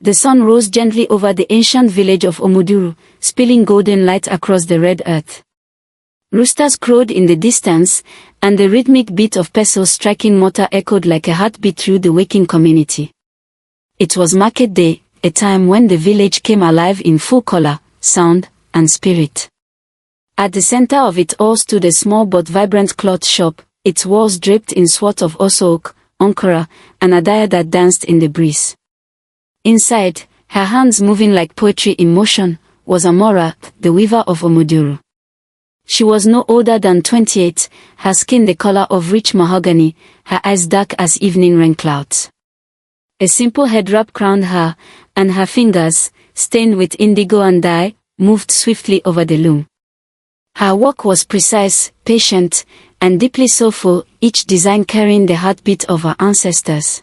The sun rose gently over the ancient village of Omuduru, spilling golden light across the red earth. Roosters crowed in the distance, and the rhythmic beat of pesos striking mortar echoed like a heartbeat through the waking community. It was market day, a time when the village came alive in full color, sound, and spirit. At the center of it all stood a small but vibrant cloth shop, its walls draped in swathes of osook, ankara, and adaya that danced in the breeze. Inside, her hands moving like poetry in motion, was Amara, the weaver of Omuduru. She was no older than 28, her skin the color of rich mahogany, her eyes dark as evening rain clouds. A simple headwrap crowned her, and her fingers, stained with indigo and dye, moved swiftly over the loom. Her work was precise, patient, and deeply soulful, each design carrying the heartbeat of her ancestors.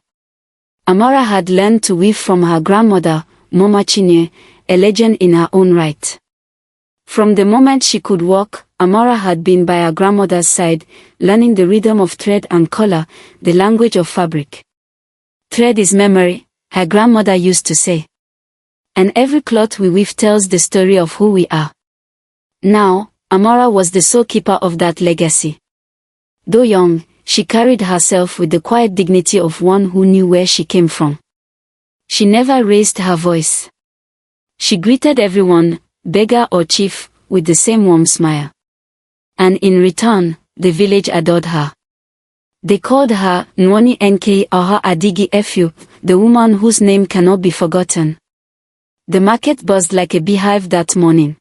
Amara had learned to weave from her grandmother, Mama Ulo, a legend in her own right. From the moment she could walk, Amara had been by her grandmother's side, learning the rhythm of thread and color, the language of fabric. Thread is memory, her grandmother used to say. And every cloth we weave tells the story of who we are. Now, Amara was the sole keeper of that legacy. Though young, she carried herself with the quiet dignity of one who knew where she came from. She never raised her voice. She greeted everyone, beggar or chief, with the same warm smile. And in return, the village adored her. They called her Nwani Nk Aha Adigi Efu, the woman whose name cannot be forgotten. The market buzzed like a beehive that morning.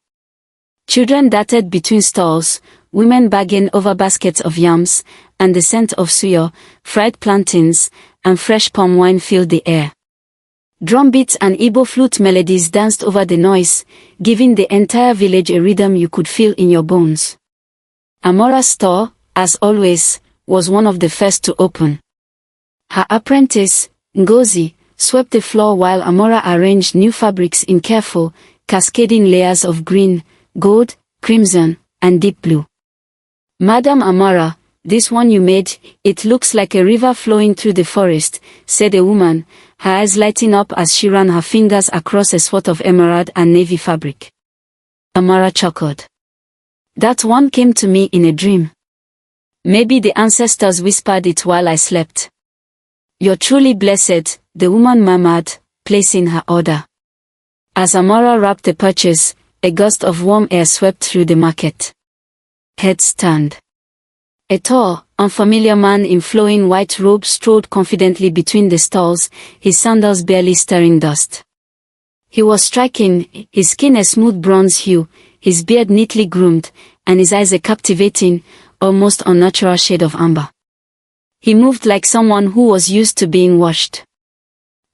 Children darted between stalls, women bargained over baskets of yams, and the scent of suyo, fried plantains, and fresh palm wine filled the air. Drumbeats and Igbo flute melodies danced over the noise, giving the entire village a rhythm you could feel in your bones. Amara's store, as always, was one of the first to open. Her apprentice, Ngozi, swept the floor while Amara arranged new fabrics in careful, cascading layers of green, gold, crimson, and deep blue. "Madam Amara, this one you made, it looks like a river flowing through the forest," said a woman, her eyes lighting up as she ran her fingers across a swath of emerald and navy fabric. Amara chuckled. "That one came to me in a dream. Maybe the ancestors whispered it while I slept." "You're truly blessed," the woman murmured, placing her order. As Amara wrapped the purchase, a gust of warm air swept through the market. Heads turned. A tall, unfamiliar man in flowing white robes strode confidently between the stalls, his sandals barely stirring dust. He was striking, his skin a smooth bronze hue, his beard neatly groomed, and his eyes a captivating, almost unnatural shade of amber. He moved like someone who was used to being watched.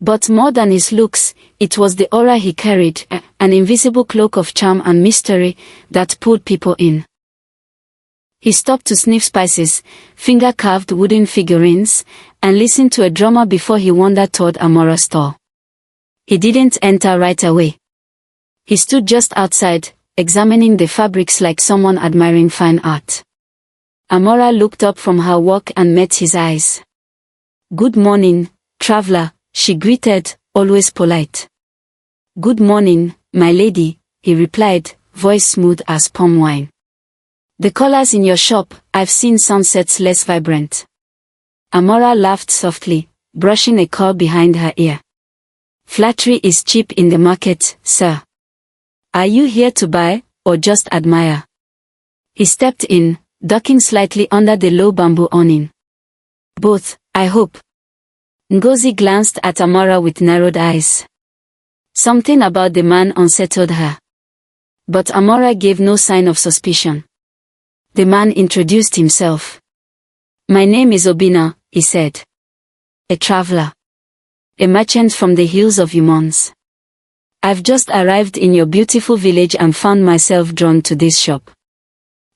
But more than his looks, it was the aura he carried, an invisible cloak of charm and mystery that pulled people in. He stopped to sniff spices, finger-carved wooden figurines, and listened to a drummer before he wandered toward Amara's store. He didn't enter right away. He stood just outside, examining the fabrics like someone admiring fine art. Amara looked up from her work and met his eyes. "Good morning, traveler," she greeted, always polite. "Good morning, my lady," he replied, voice smooth as palm wine. "The colors in your shop, I've seen sunsets less vibrant." Amara laughed softly, brushing a curl behind her ear. "Flattery is cheap in the market, sir. Are you here to buy, or just admire?" He stepped in, ducking slightly under the low bamboo awning. "Both, I hope." Ngozi glanced at Amara with narrowed eyes. Something about the man unsettled her. But Amara gave no sign of suspicion. The man introduced himself. "My name is Obinna," he said. "A traveler. A merchant from the hills of Umons. I've just arrived in your beautiful village and found myself drawn to this shop.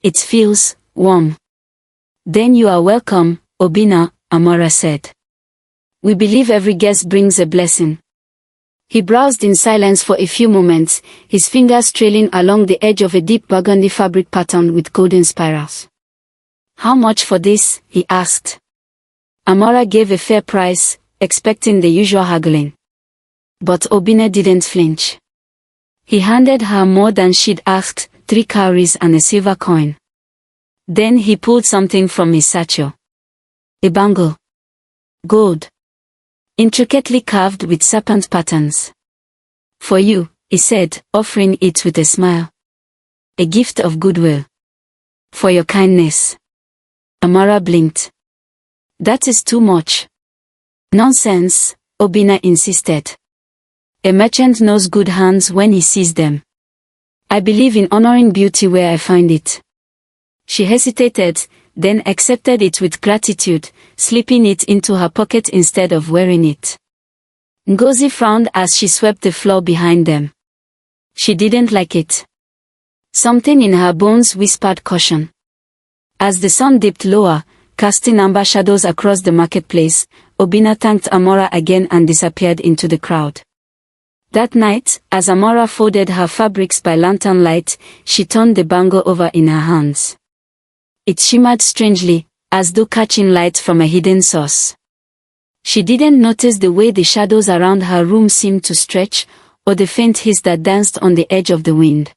It feels warm." "Then you are welcome, Obinna," Amara said. "We believe every guest brings a blessing." He browsed in silence for a few moments, his fingers trailing along the edge of a deep burgundy fabric pattern with golden spirals. "How much for this?" he asked. Amara gave a fair price, expecting the usual haggling. But Obinna didn't flinch. He handed her more than she'd asked, 3 cowries and a silver coin. Then he pulled something from his satchel. A bangle. Gold. Intricately carved with serpent patterns. For you, he said, offering it with a smile. A gift of goodwill. For your kindness. Amara blinked. That is too much. Nonsense, Obinna insisted. A merchant knows good hands when he sees them. I believe in honoring beauty where I find it. She hesitated, then accepted it with gratitude, slipping it into her pocket instead of wearing it. Ngozi frowned as she swept the floor behind them. She didn't like it. Something in her bones whispered caution. As the sun dipped lower, casting amber shadows across the marketplace, Obinna thanked Amara again and disappeared into the crowd. That night, as Amara folded her fabrics by lantern light, she turned the bangle over in her hands. It shimmered strangely, as though catching light from a hidden source. She didn't notice the way the shadows around her room seemed to stretch, or the faint hiss that danced on the edge of the wind.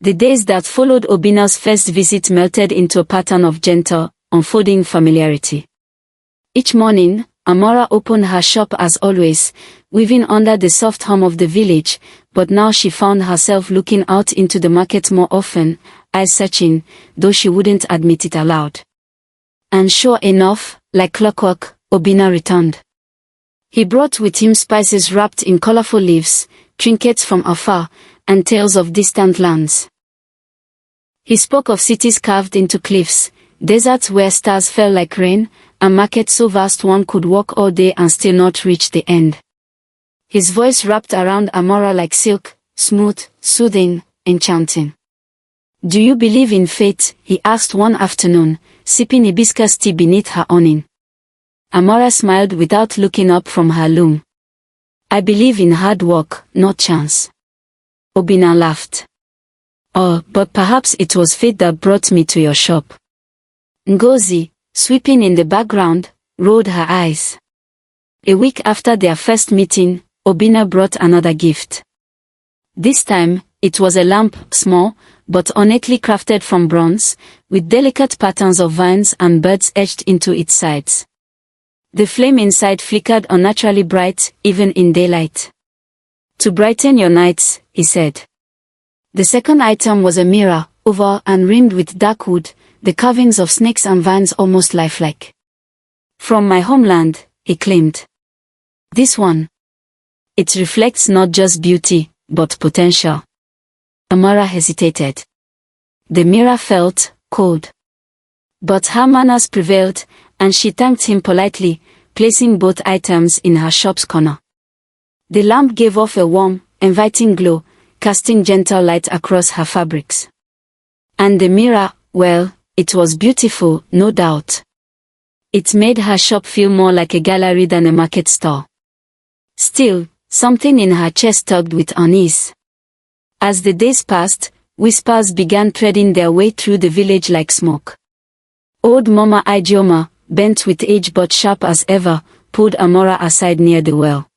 The days that followed Obinna's first visit melted into a pattern of gentle, unfolding familiarity. Each morning, Amara opened her shop as always, weaving under the soft hum of the village, but now she found herself looking out into the market more often, eyes searching, though she wouldn't admit it aloud. And sure enough, like clockwork, Obinna returned. He brought with him spices wrapped in colorful leaves, trinkets from afar, and tales of distant lands. He spoke of cities carved into cliffs, deserts where stars fell like rain, and markets so vast one could walk all day and still not reach the end. His voice wrapped around Amara like silk, smooth, soothing, enchanting. Do you believe in fate? He asked one afternoon, sipping hibiscus tea beneath her awning. Amara smiled without looking up from her loom. I believe in hard work, not chance. Obinna laughed. Oh, but perhaps it was fate that brought me to your shop. Ngozi, sweeping in the background, rolled her eyes. A week after their first meeting, Obinna brought another gift. This time, it was a lamp, small, but ornately crafted from bronze, with delicate patterns of vines and birds etched into its sides. The flame inside flickered unnaturally bright, even in daylight. To brighten your nights, he said. The second item was a mirror, oval and rimmed with dark wood, the carvings of snakes and vines almost lifelike. From my homeland, he claimed. This one. It reflects not just beauty, but potential. Amara hesitated. The mirror felt cold. But her manners prevailed, and she thanked him politely, placing both items in her shop's corner. The lamp gave off a warm, inviting glow, casting gentle light across her fabrics. And the mirror, well, it was beautiful, no doubt. It made her shop feel more like a gallery than a market stall. Still, something in her chest tugged with unease. As the days passed, whispers began threading their way through the village like smoke. Old Mama Ulo, bent with age but sharp as ever, pulled Amara aside near the well.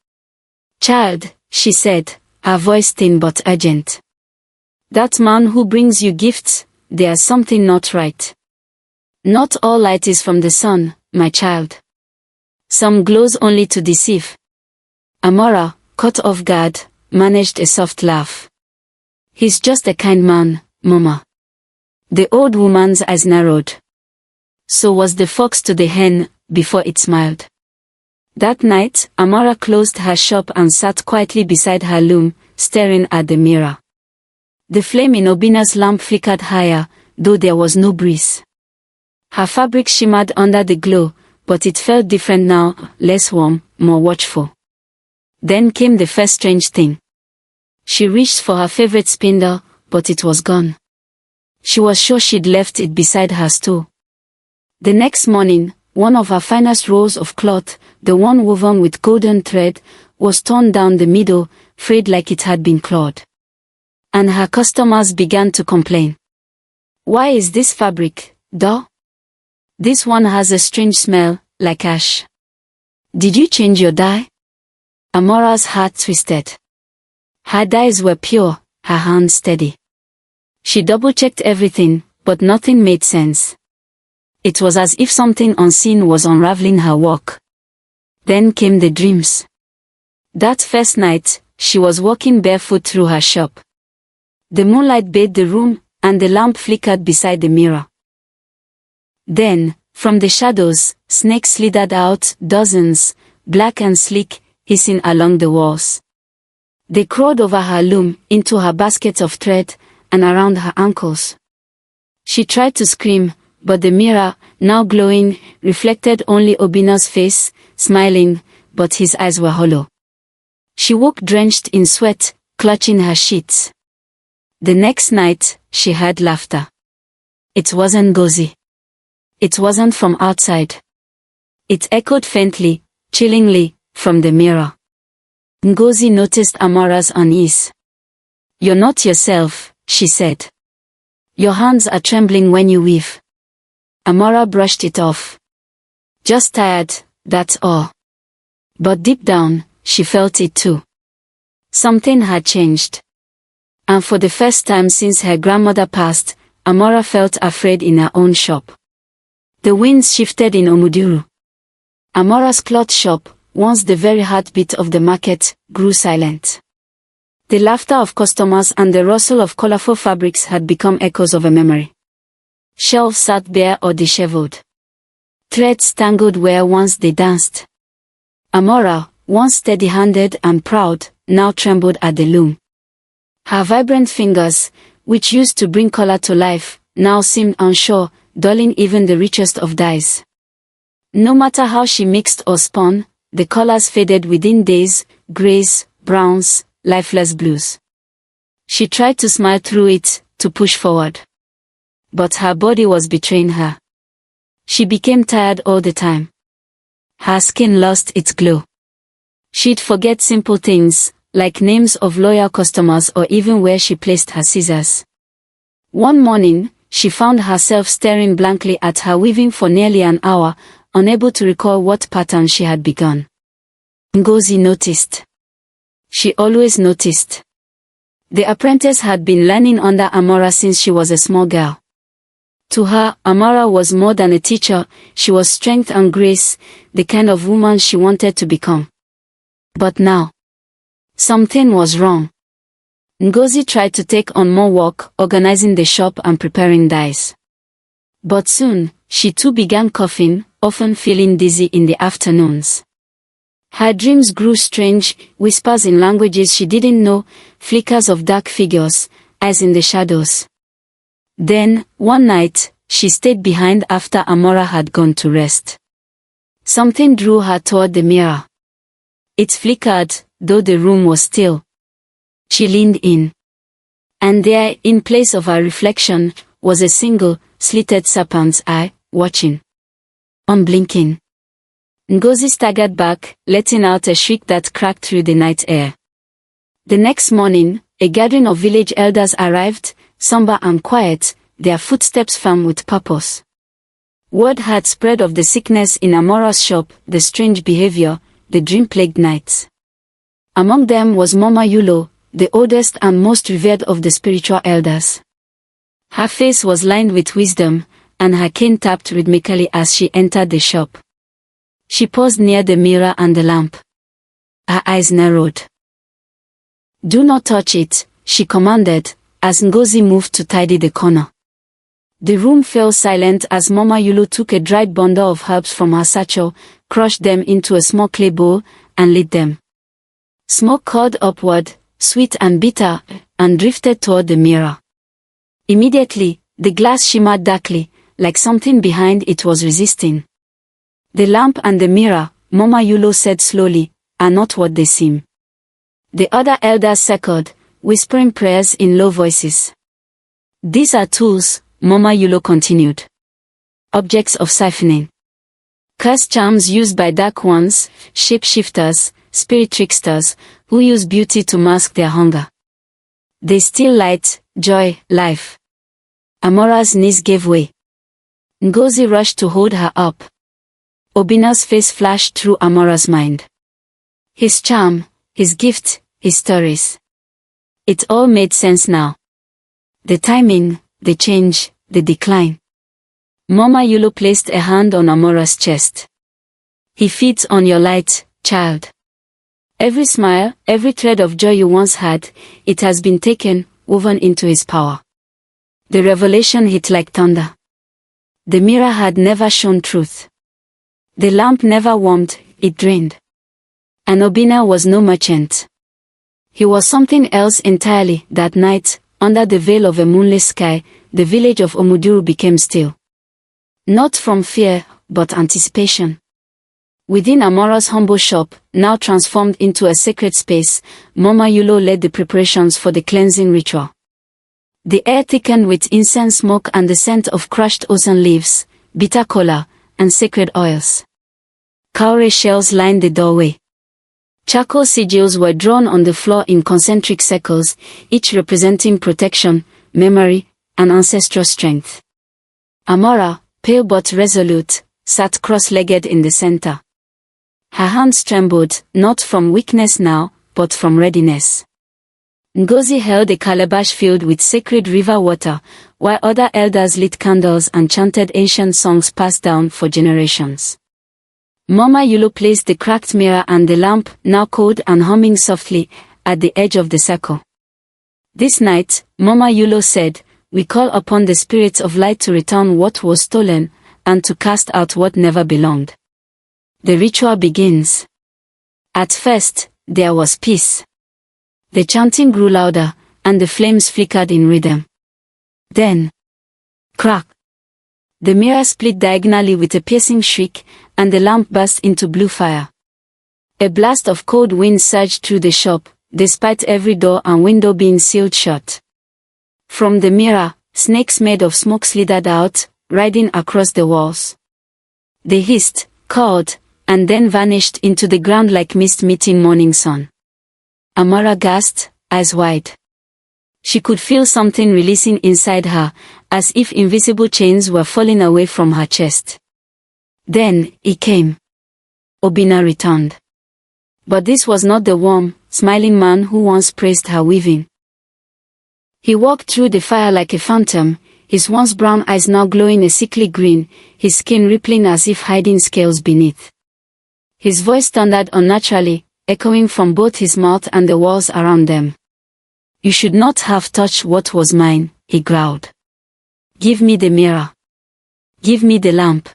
Child, she said, her voice thin but urgent. That man who brings you gifts, there's something not right. Not all light is from the sun, my child. Some glows only to deceive. Amara, caught off guard, managed a soft laugh. He's just a kind man, Mama. The old woman's eyes narrowed. So was the fox to the hen, before it smiled. That night, Amara closed her shop and sat quietly beside her loom, staring at the mirror. The flame in Obinna's lamp flickered higher, though there was no breeze. Her fabric shimmered under the glow, but it felt different now, less warm, more watchful. Then came the first strange thing. She reached for her favorite spindle, but it was gone. She was sure she'd left it beside her stool. The next morning, one of her finest rolls of cloth, the one woven with golden thread, was torn down the middle, frayed like it had been clawed. And her customers began to complain. Why is this fabric, dull? This one has a strange smell, like ash. Did you change your dye? Amara's heart twisted. Her eyes were pure, her hands steady. She double-checked everything, but nothing made sense. It was as if something unseen was unraveling her work. Then came the dreams. That first night, she was walking barefoot through her shop. The moonlight bathed the room, and the lamp flickered beside the mirror. Then, from the shadows, snakes slithered out, dozens, black and sleek, hissing along the walls. They crawled over her loom, into her basket of thread, and around her ankles. She tried to scream, but the mirror, now glowing, reflected only Obinna's face, smiling, but his eyes were hollow. She woke drenched in sweat, clutching her sheets. The next night, she heard laughter. It wasn't Ngozi. It wasn't from outside. It echoed faintly, chillingly, from the mirror. Ngozi noticed Amara's unease. "You're not yourself," she said. "Your hands are trembling when you weave." Amara brushed it off. "Just tired, that's all." But deep down, she felt it too. Something had changed. And for the first time since her grandmother passed, Amara felt afraid in her own shop. The winds shifted in Omuduru. Amara's cloth shop, once the very heartbeat of the market, grew silent. The laughter of customers and the rustle of colorful fabrics had become echoes of a memory. Shelves sat bare or disheveled. Threads tangled where once they danced. Amara, once steady-handed and proud, now trembled at the loom. Her vibrant fingers, which used to bring color to life, now seemed unsure, dulling even the richest of dyes. No matter how she mixed or spun, the colors faded within days, grays, browns, lifeless blues. She tried to smile through it, to push forward. But her body was betraying her. She became tired all the time. Her skin lost its glow. She'd forget simple things, like names of loyal customers or even where she placed her scissors. One morning, she found herself staring blankly at her weaving for nearly an hour, unable to recall what pattern she had begun. Ngozi noticed. She always noticed. The apprentice had been learning under Amara since she was a small girl. To her, Amara was more than a teacher, she was strength and grace, the kind of woman she wanted to become. But now, something was wrong. Ngozi tried to take on more work, organizing the shop and preparing dyes. But soon, she too began coughing, often feeling dizzy in the afternoons. Her dreams grew strange, whispers in languages she didn't know, flickers of dark figures, eyes in the shadows. Then, one night, she stayed behind after Amara had gone to rest. Something drew her toward the mirror. It flickered, though the room was still. She leaned in. And there, in place of her reflection, was a single, slitted serpent's eye, watching. Unblinking. Ngozi staggered back, letting out a shriek that cracked through the night air. The next morning, a gathering of village elders arrived, somber and quiet, their footsteps firm with purpose. Word had spread of the sickness in Amara's shop, the strange behavior, the dream-plagued nights. Among them was Mama Ulo, the oldest and most revered of the spiritual elders. Her face was lined with wisdom, and her cane tapped rhythmically as she entered the shop. She paused near the mirror and the lamp. Her eyes narrowed. "Do not touch it," she commanded, as Ngozi moved to tidy the corner. The room fell silent as Mama Ulo took a dried bundle of herbs from her satchel, crushed them into a small clay bowl, and lit them. Smoke curled upward, sweet and bitter, and drifted toward the mirror. Immediately, the glass shimmered darkly, like something behind it was resisting. "The lamp and the mirror," Mama Ulo said slowly, "are not what they seem." The other elders circled, whispering prayers in low voices. "These are tools," Mama Ulo continued. "Objects of siphoning. Curse charms used by dark ones, shapeshifters, spirit tricksters, who use beauty to mask their hunger. They steal light, joy, life." Amara's knees gave way. Ngozi rushed to hold her up. Obinna's face flashed through Amara's mind. His charm, his gift, his stories. It all made sense now. The timing, the change, the decline. Mama Ulo placed a hand on Amara's chest. He feeds on your light, child. Every smile, every thread of joy you once had, it has been taken, woven into his power. The revelation hit like thunder. The mirror had never shown truth. The lamp never warmed, it drained. And Obinna was no merchant. He was something else entirely. That night, under the veil of a moonless sky, the village of Omuduru became still. Not from fear, but anticipation. Within Amara's humble shop, now transformed into a sacred space, Mama Ulo led the preparations for the cleansing ritual. The air thickened with incense smoke and the scent of crushed ozone leaves, bitter kola, and sacred oils. Cowrie shells lined the doorway. Charcoal sigils were drawn on the floor in concentric circles, each representing protection, memory, and ancestral strength. Amara, pale but resolute, sat cross-legged in the center. Her hands trembled, not from weakness now, but from readiness. Ngozi held a calabash filled with sacred river water, while other elders lit candles and chanted ancient songs passed down for generations. Mama Ulo placed the cracked mirror and the lamp, now cold and humming softly, at the edge of the circle. This night, Mama Ulo said, we call upon the spirits of light to return what was stolen, and to cast out what never belonged. The ritual begins. At first, there was peace. The chanting grew louder, and the flames flickered in rhythm. Then, crack! The mirror split diagonally with a piercing shriek, and the lamp burst into blue fire. A blast of cold wind surged through the shop, despite every door and window being sealed shut. From the mirror, snakes made of smoke slithered out, riding across the walls. They hissed, cawed, and then vanished into the ground like mist meeting morning sun. Amara gasped, eyes wide. She could feel something releasing inside her, as if invisible chains were falling away from her chest. Then, it came. Obinna returned. But this was not the warm, smiling man who once praised her weaving. He walked through the fire like a phantom, his once brown eyes now glowing a sickly green, his skin rippling as if hiding scales beneath. His voice thundered unnaturally, echoing from both his mouth and the walls around them. You should not have touched what was mine, he growled. Give me the mirror. Give me the lamp.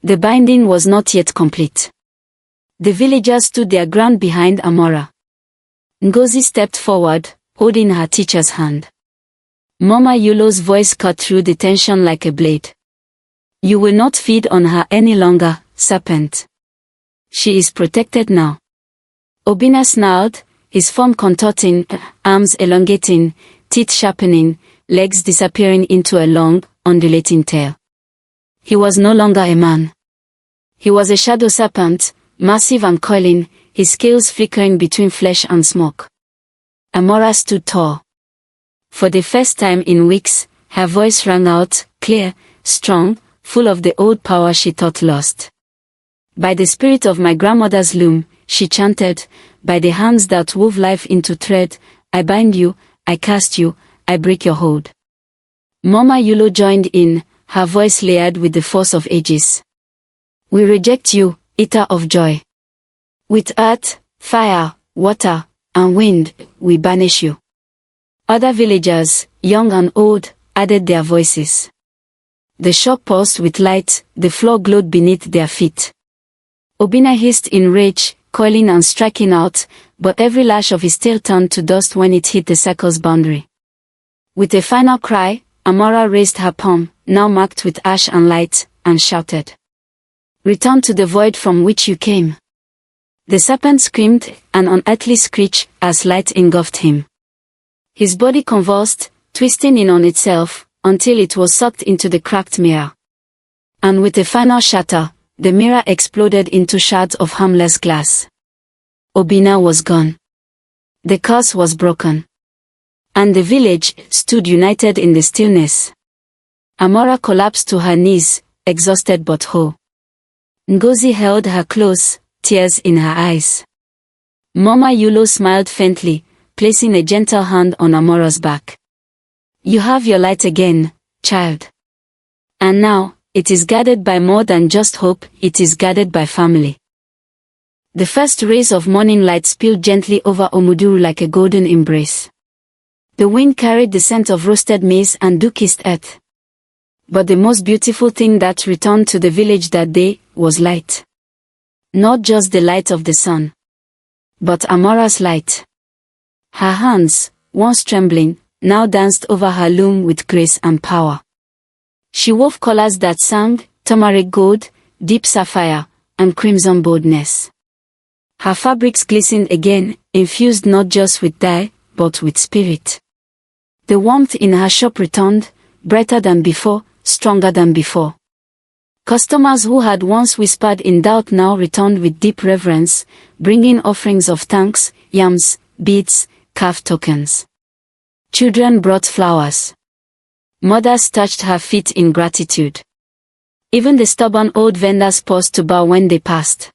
The binding was not yet complete. The villagers stood their ground behind Amara. Ngozi stepped forward, holding her teacher's hand. Mama Ulo's voice cut through the tension like a blade. You will not feed on her any longer, serpent. She is protected now. Obinna snarled, his form contorting, arms elongating, teeth sharpening, legs disappearing into a long, undulating tail. He was no longer a man. He was a shadow serpent, massive and coiling, his scales flickering between flesh and smoke. Amara stood tall. For the first time in weeks, her voice rang out, clear, strong, full of the old power she thought lost. By the spirit of my grandmother's loom, she chanted, by the hands that wove life into thread, I bind you, I cast you, I break your hold. Mama Ulo joined in, her voice layered with the force of ages. We reject you, eater of joy. With earth, fire, water, and wind, we banish you. Other villagers, young and old, added their voices. The shop pulsed with light, the floor glowed beneath their feet. Obinna hissed in rage, coiling and striking out, but every lash of his tail turned to dust when it hit the circle's boundary. With a final cry, Amara raised her palm, now marked with ash and light, and shouted. Return to the void from which you came. The serpent screamed, an unearthly screech, as light engulfed him. His body convulsed, twisting in on itself, until it was sucked into the cracked mirror. And with a final shatter, the mirror exploded into shards of harmless glass. Obinna was gone. The curse was broken. And the village stood united in the stillness. Amara collapsed to her knees, exhausted but whole. Ngozi held her close, tears in her eyes. Mama Ulo smiled faintly, placing a gentle hand on Amara's back. You have your light again, child. And now, it is guarded by more than just hope, it is guarded by family. The first rays of morning light spilled gently over Omuduru like a golden embrace. The wind carried the scent of roasted maize and dew-kissed earth. But the most beautiful thing that returned to the village that day was light. Not just the light of the sun, but Amara's light. Her hands, once trembling, now danced over her loom with grace and power. She wove colors that sang, turmeric gold, deep sapphire, and crimson boldness. Her fabrics glistened again, infused not just with dye, but with spirit. The warmth in her shop returned, brighter than before, stronger than before. Customers who had once whispered in doubt now returned with deep reverence, bringing offerings of thanks, yams, beads, calf tokens. Children brought flowers. Mothers touched her feet in gratitude. Even the stubborn old vendors paused to bow when they passed.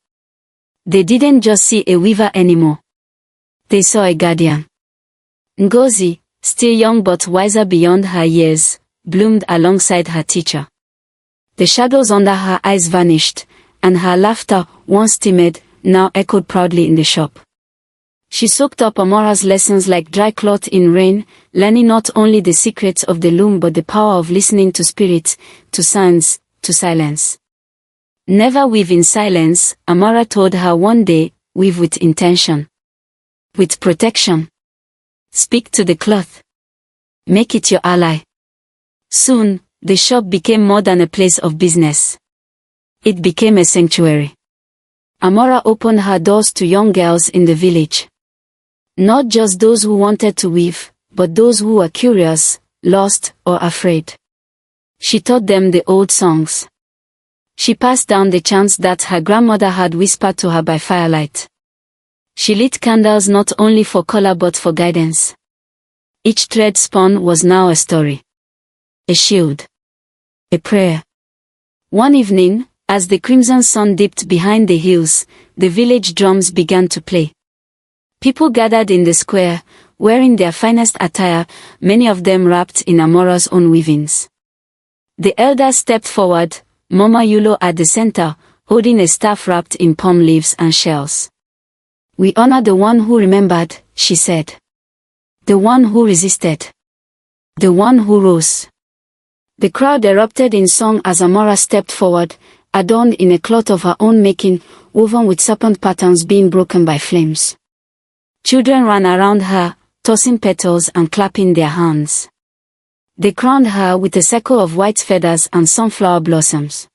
They didn't just see a weaver anymore. They saw a guardian. Ngozi, still young but wiser beyond her years, bloomed alongside her teacher. The shadows under her eyes vanished, and her laughter, once timid, now echoed proudly in the shop. She soaked up Amara's lessons like dry cloth in rain, learning not only the secrets of the loom but the power of listening to spirits, to signs, to silence. Never weave in silence, Amara told her one day, weave with intention. With protection. Speak to the cloth. Make it your ally. Soon, the shop became more than a place of business. It became a sanctuary. Amara opened her doors to young girls in the village. Not just those who wanted to weave, but those who were curious, lost, or afraid. She taught them the old songs. She passed down the chants that her grandmother had whispered to her by firelight. She lit candles not only for color but for guidance. Each thread spun was now a story. A shield. A prayer. One evening, as the crimson sun dipped behind the hills, the village drums began to play. People gathered in the square, wearing their finest attire, many of them wrapped in Amara's own weavings. The elders stepped forward, Mama Ulo at the center, holding a staff wrapped in palm leaves and shells. We honor the one who remembered, she said. The one who resisted. The one who rose. The crowd erupted in song as Amara stepped forward, adorned in a cloth of her own making, woven with serpent patterns being broken by flames. Children ran around her, tossing petals and clapping their hands. They crowned her with a circle of white feathers and sunflower blossoms.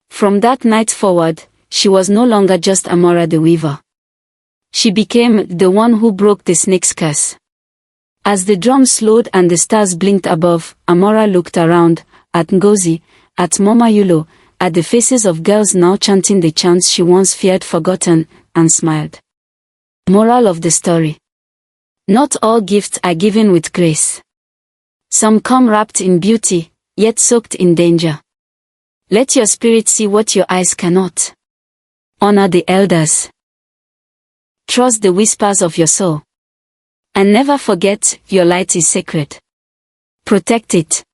From that night forward, she was no longer just Amara the weaver. She became the one who broke the snake's curse. As the drums slowed and the stars blinked above, Amara looked around, at Ngozi, at Mama Ulo, at the faces of girls now chanting the chants she once feared forgotten, and smiled. Moral of the story. Not all gifts are given with grace. Some come wrapped in beauty, yet soaked in danger. Let your spirit see what your eyes cannot. Honor the elders. Trust the whispers of your soul. And never forget, your light is sacred. Protect it.